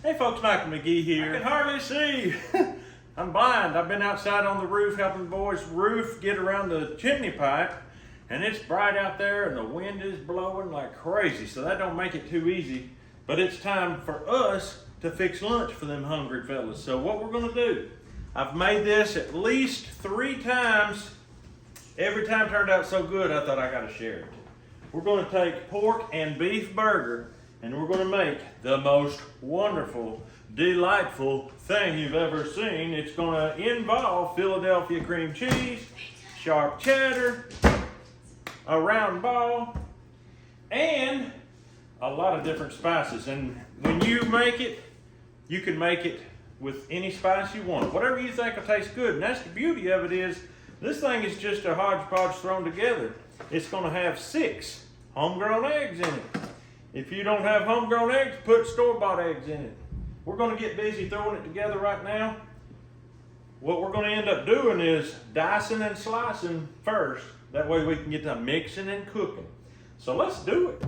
Hey folks, Michael McGee here. I can hardly see. I'm blind. I've been outside on the roof helping the boys roof get around the chimney pipe, and it's bright out there and the wind is blowing like crazy, so that don't make it too easy. But it's time for us to fix lunch for them hungry fellas. So what we're gonna do, I've made this at least 3 times. Every time turned out so good, I thought I gotta share it. We're gonna take pork and beef burger, and we're gonna make the most wonderful, delightful thing you've ever seen. It's gonna involve Philadelphia cream cheese, sharp cheddar, a round ball, and a lot of different spices. And when you make it, you can make it with any spice you want. Whatever you think will taste good. And that's the beauty of it is, this thing is just a hodgepodge thrown together. It's gonna have 6 homegrown eggs in it. If you don't have homegrown eggs, put store-bought eggs in it. We're gonna get busy throwing it together right now. What we're gonna end up doing is dicing and slicing first. That way we can get to mixing and cooking. So let's do it.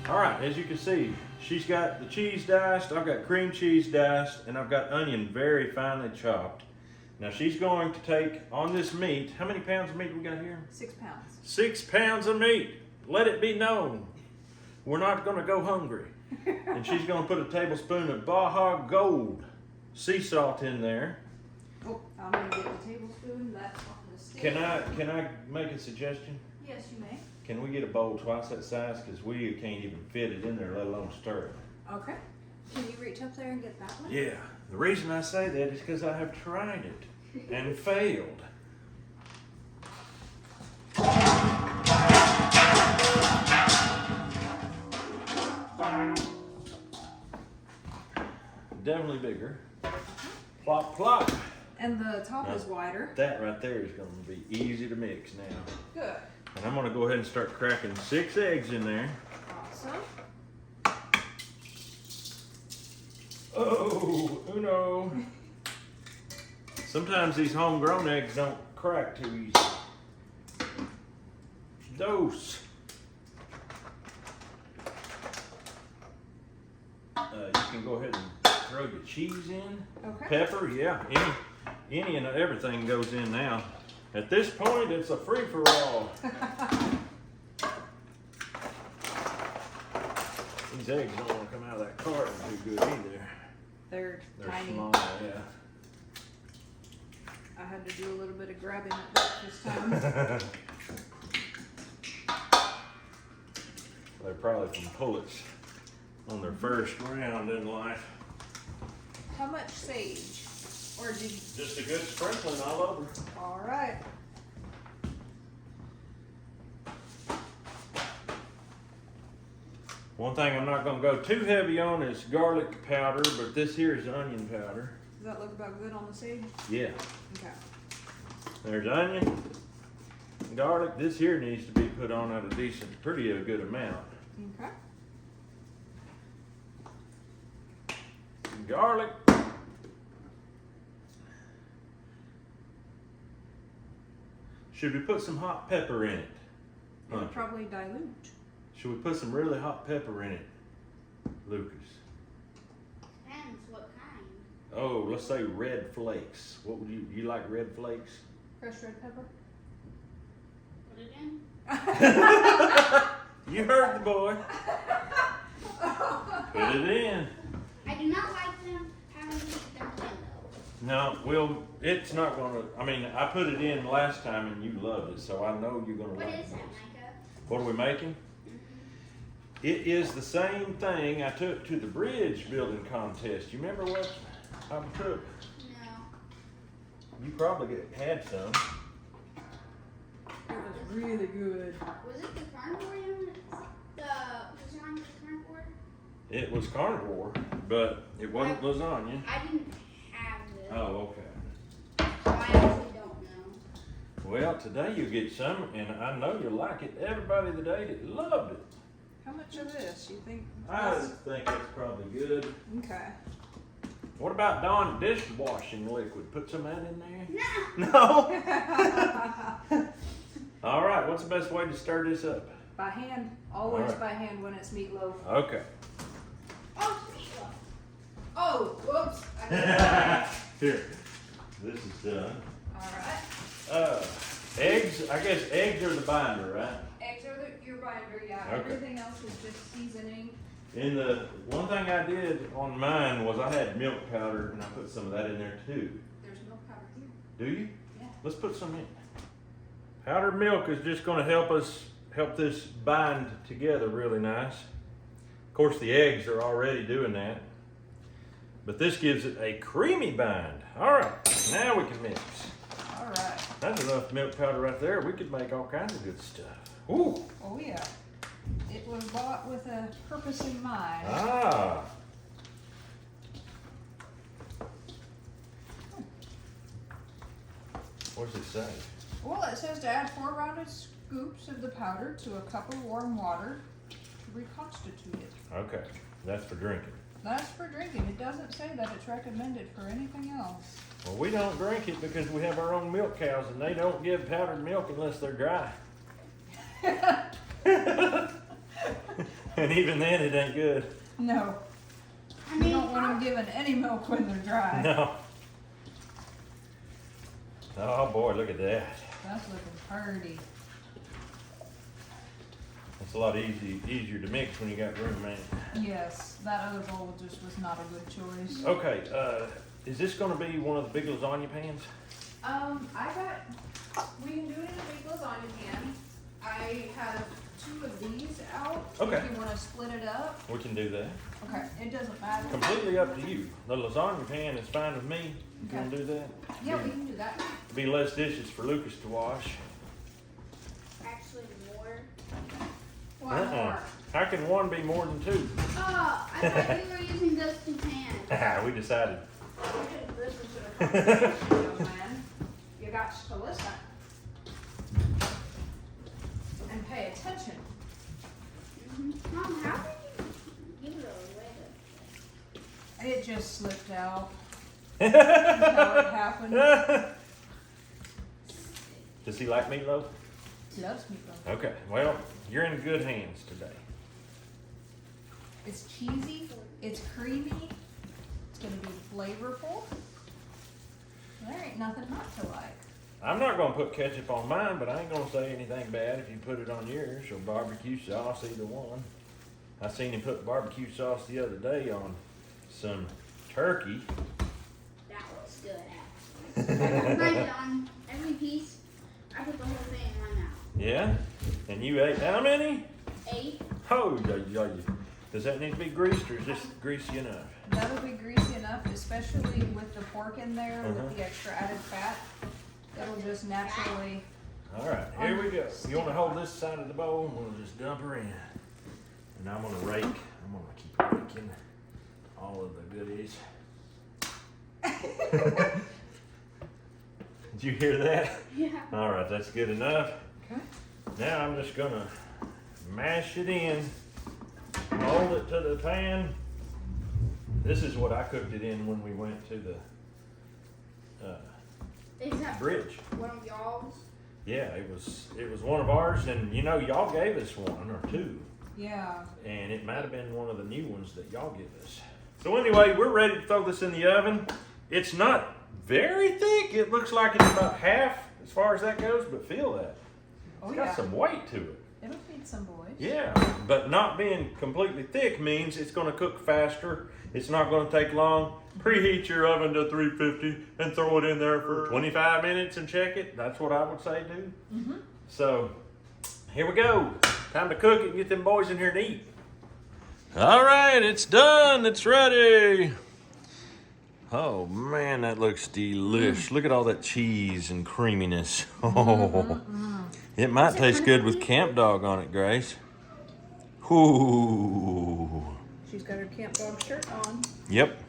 All right, as you can see, she's got the cheese diced, I've got cream cheese diced, and I've got onion very finely chopped. Now she's going to take on this meat, how many pounds of meat we got here? 6 pounds. 6 pounds of meat. Let it be known, we're not gonna go hungry. And she's gonna put a tablespoon of Warthog Gold sea salt in there. Oh, I'm gonna get the tablespoon. That's on the stick. Can I make a suggestion? Yes, you may. Can we get a bowl twice that size? Because we can't even fit it in there, let alone stir it. Okay. Can you reach up there and get that one? Yeah, the reason I say that is because I have tried it and failed. Definitely bigger. Plop, plop. And the top is wider. That right there is going to be easy to mix now. Good. And I'm going to go ahead and start cracking 6 eggs in there. Awesome. Oh, uno. Sometimes these homegrown eggs don't crack too easy. Dose. You can go ahead and throw your cheese in. Okay. Pepper, yeah. Any and everything goes in now. At this point, it's a free-for-all. These eggs don't want to come out of that carton too good either. They're tiny. Small, yeah. I had to do a little bit of grabbing at breakfast time. They're probably from pullets on their first round in life. How much sage? Or did you? Just a good sprinkling all over. All right. One thing I'm not going to go too heavy on is garlic powder, but this here is onion powder. Does that look about good on the sage? Yeah. Okay. There's onion, garlic. This here needs to be put on at a decent, pretty good amount. Okay. Garlic. Should we put some hot pepper in it? It'll Huh. probably dilute. Should we put some really hot pepper in it, Lucas? Depends what kind. Oh, let's say red flakes. What would you like red flakes? Fresh red pepper? Put it in. You heard the boy. Put it in. I do not like them having to keep them thin though. No, well, it's not gonna, I mean, I put it in last time and you loved it, so I know you're gonna What like is it. that, Micah? What are we making? It is the same thing I took to the bridge building contest. You remember what I took? No. You probably had some. It was really good. Was it the carnivore unit? The design of the carnivore? It was carnivore, but it wasn't lasagna. I didn't have this. Oh, okay. So I actually don't know. Well, today you get some, and I know you'll like it. Everybody today that loved it. How much of this you think? I think it's probably good. Okay. What about Dawn dishwashing liquid? Put some of that in there? No. No? All right, what's the best way to stir this up? By hand. Always All right. by hand when it's meatloaf. Okay. Oh, meatloaf. Oh, whoops. I did that. Here, this is done. All right. Eggs, I guess eggs are the binder, right? Eggs are your binder, yeah. Okay. Everything else is just seasoning. And the one thing I did on mine was I had milk powder and I put some of that in there too. There's milk powder here. Do you? Yeah. Let's put some in. Powdered milk is just going to help this bind together really nice. Of course, the eggs are already doing that, but this gives it a creamy bind. All right, now we can mix. All right. That's enough milk powder right there. We could make all kinds of good stuff. Ooh. Oh yeah. It was bought with a purpose in mind. Ah. What does it say? Well, it says to add 4 rounded scoops of the powder to a cup of warm water to reconstitute it. Okay, that's for drinking. That's for drinking. It doesn't say that it's recommended for anything else. Well, we don't drink it because we have our own milk cows and they don't give powdered milk unless they're dry. And even then, it ain't good. No. I You mean, don't want them given any milk when they're dry. No. Oh boy, look at that. That's looking pretty. It's a lot easier to mix when you got room, man. Yes, that other bowl just was not a good choice. Okay, is this gonna be one of the big lasagna pans? We can do it in a big lasagna pan. I have 2 of these out. Okay. If you want to split it up. We can do that. Okay, it doesn't matter. Completely up to you. The lasagna pan is fine with me. You wanna do that? Yeah, we can do that. Be less dishes for Lucas to wash. actually more. Why more? How can one be more than 2? Oh, I thought you were using those 2 pans. We decided. You didn't listen to the conversation, young man. You got to listen. And pay attention. Mom, how did you give it away? It just slipped out. That's how it happened. Does he like meatloaf? Loves meatloaf. Okay, well, you're in good hands today. It's cheesy. It's creamy. It's gonna flavorful. There ain't nothing not to like. I'm not gonna put ketchup on mine, but I ain't gonna say anything bad if you put it on yours, or barbecue sauce, either one. I seen him put barbecue sauce the other day on some turkey. That was good. I put on every piece. I put the whole thing in my mouth. Yeah? And you ate how many? 8. Oh, yeah. Does that need to be greased, or is this greasy enough? That'll be greasy enough, especially with the pork in there, Uh-huh. with the extra added fat. It'll just naturally. All right, here we go. You want to hold this side of the bowl, and we'll just dump her in. And I'm gonna rake. I'm gonna keep raking all of the goodies. Did you hear that? Yeah. All right, that's good enough. Okay. Now I'm just gonna mash it in, mold it to the pan. This is what I cooked it in when we went to the Is that bridge. one of y'all's? Yeah, it was one of ours, and you know, y'all gave us one or two, Yeah. and it might have been one of the new ones that y'all give us. So anyway, we're ready to throw this in the oven. It's not very thick. It looks like it's about half as far as that goes, but feel that. Oh It's yeah. got some weight to it. It'll feed some boys. Yeah, but not being completely thick means it's gonna cook faster. It's not gonna take long. Preheat your oven to 350 and throw it in there for 25 minutes and check it. That's what I would say do. Mm-hmm. So, here we go. Time to cook it and get them boys in here to eat. All right, it's done. It's ready. Oh man, that looks delish. Look at all that cheese and creaminess. Oh, it might taste good with camp dog on it, Grace. Ooh. She's got her camp dog shirt on. Yep.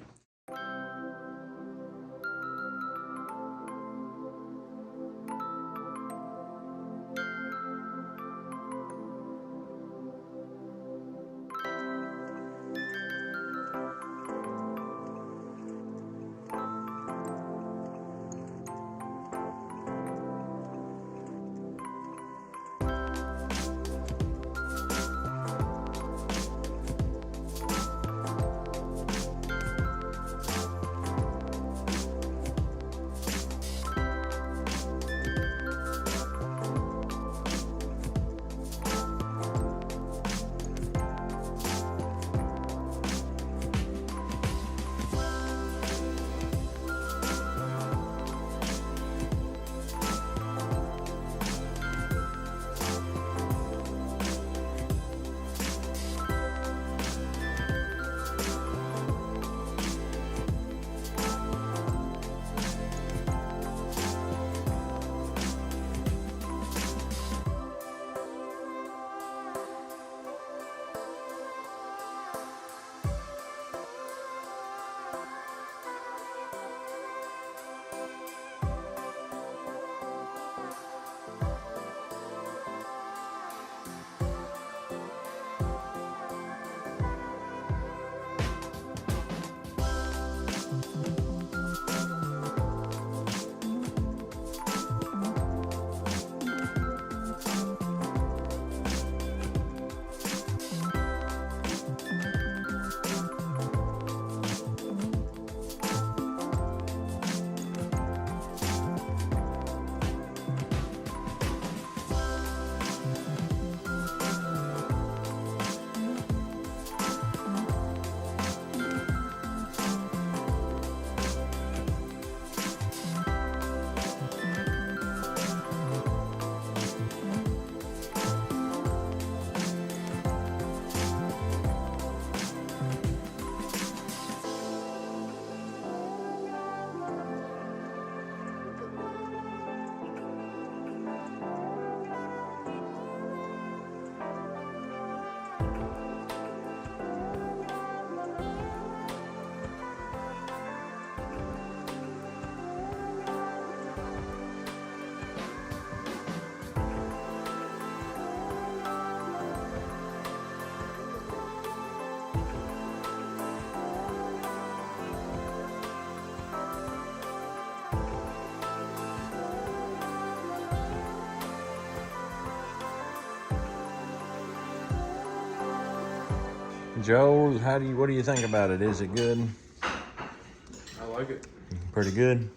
Joel, what do you think about it? Is it good? I like it. Pretty good.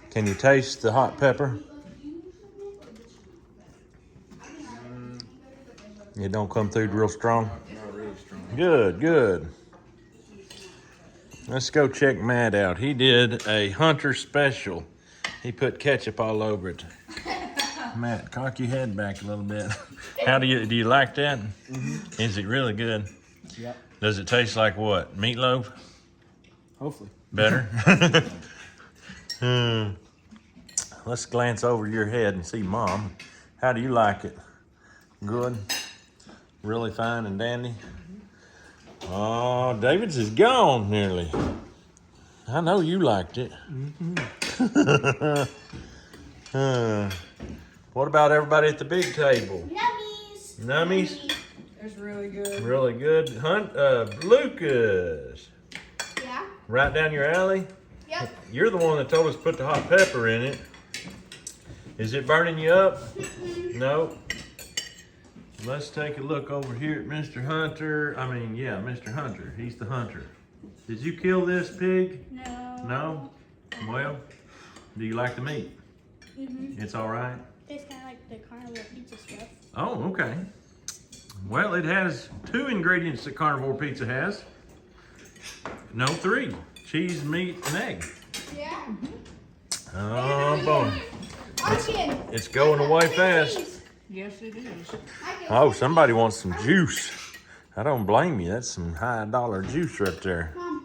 Can you taste the hot pepper? It don't come through real strong? Not really strong. Good, good. Let's go check Matt out. He did a Hunter special. He put ketchup all over it. Matt, cock your head back a little bit. How do you like that? Mm-hmm. Is it really good? Yep. Does it taste like what? Meatloaf? Hopefully. Better? Let's glance over your head and see Mom. How do you like it? Good? Really fine and dandy? Oh, David's is gone nearly. I know you liked it. What about everybody at the big table? Nummies. Nummies? It's really good. Really good. Lucas. Yeah. Right down your alley? Yep. You're the one that told us to put the hot pepper in it. Is it burning you up? No. Let's take a look over here at Mr. Hunter. Mr. Hunter. He's the hunter. Did you kill this pig? No. No? Well, do you like the meat? Mm-hmm. It's all right? Tastes kind of like the carnivore pizza stuff. Oh, okay. Well, it has 2 ingredients that carnivore pizza has. No, 3. Cheese, meat, and egg. Yeah. Oh, boy. Arkin. It's going away fast. Yes, it is. Oh, somebody wants some juice. I don't blame you. That's some high dollar juice right there. Mom.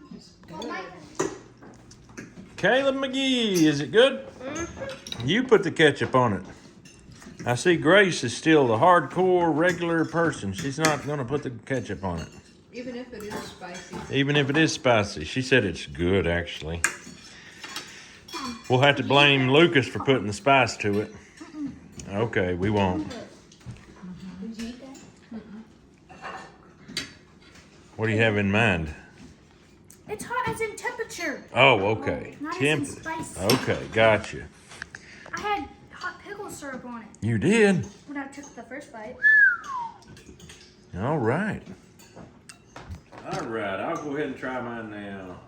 Caleb McGee, is it good? You put the ketchup on it. I see Grace is still the hardcore regular person. She's not going to put the ketchup on it. Even if it is spicy. Even if it is spicy. She said it's good, actually. We'll have to blame Lucas for putting the spice to it. Okay, we won't. Did you eat that? What do you have in mind? It's hot as in temperature. Oh, okay. Not as in Temper. spice. Okay, gotcha. I had hot pickle syrup on it You did? when I took the first bite. All right. All right, I'll go ahead and try mine now.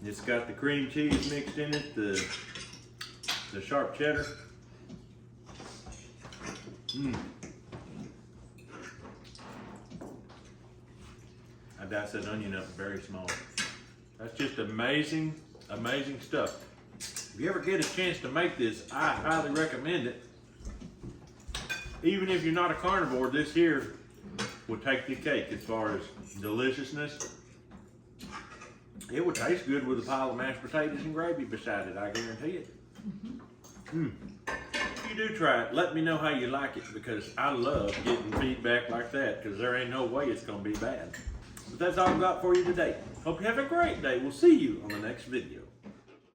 It's got the cream cheese mixed in it, the sharp cheddar. I diced that onion up very small. That's just amazing, amazing stuff. If you ever get a chance to make this, I highly recommend it. Even if you're not a carnivore, this here will take the cake as far as deliciousness. It would taste good with a pile of mashed potatoes and gravy beside it, I guarantee it. If you do try it, let me know how you like it, because I love getting feedback like that, because there ain't no way it's going to be bad. But that's all I've got for you today. Hope you have a great day. We'll see you on the next video.